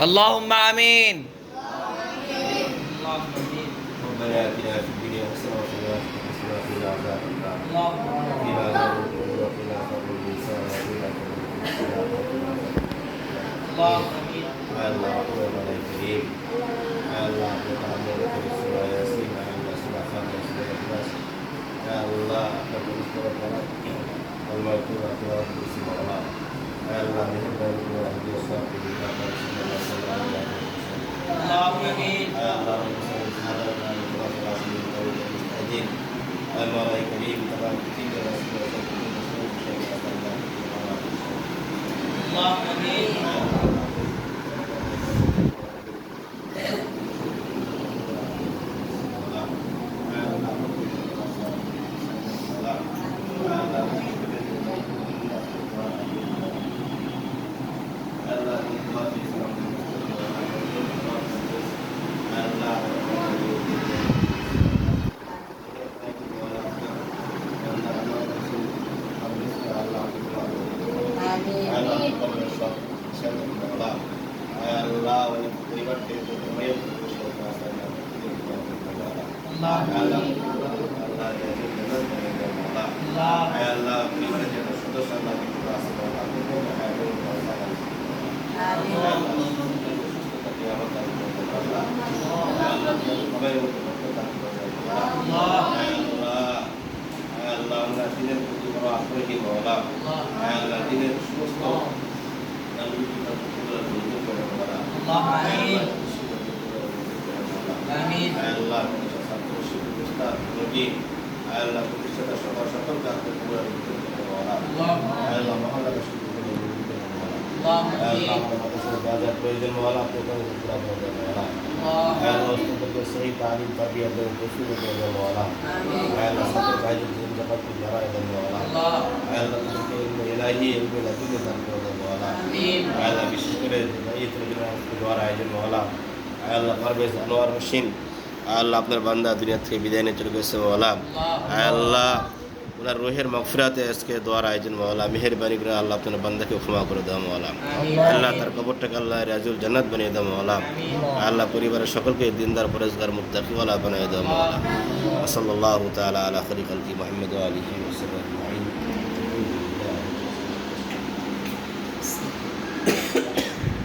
اللهم آمين. ربنا آتنا في الدنيا حسنة وفي الآخرة حسنة وقنا عذاب النار. قنا عذاب القبور وقنا عذاب النساء وقنا عذاب Allah Tuhan yang Karim, Allah Tuhan yang surah Yasin, Allah surah Fatih surah Ikhlas, Allah terus berdoa, Allah Tuhan Tuhan bersama Allah, Allah menghidupkan Tuhan di saat kita bersama Allah. Amin. Allah bersama sahabat dan Tuhan kasih Tuhan mustajib. Allah yang Karim Tuhan kita Rasulullah Amin. আল্লাহ আপনার বান্দা দুনিয়া থেকে বিদায় নিয়ে চলে গেছে মওলা। আল্লাহ ওনার রুহের মাগফিরাতে আজকে দোয়ার আয়োজন মওলা, মেহেরবানি করে আল্লাহ আপনার বান্দাকে ক্ষমা করে দাও মওলা। আল্লাহ তার কবরটাকে আল্লাহ রাজুল জান্নাত বানিয়ে দাও মওলা। আল্লাহ পরিবারের সকলকে দিনদার পরেজগার মুত্তাকিওয়ালা বানিয়ে দাও মওলা। সাল্লাল্লাহু তাআলা আলা খায়রি খালকি মুহাম্মদ ওয়া আলিহি ওয়া সাল্লাম।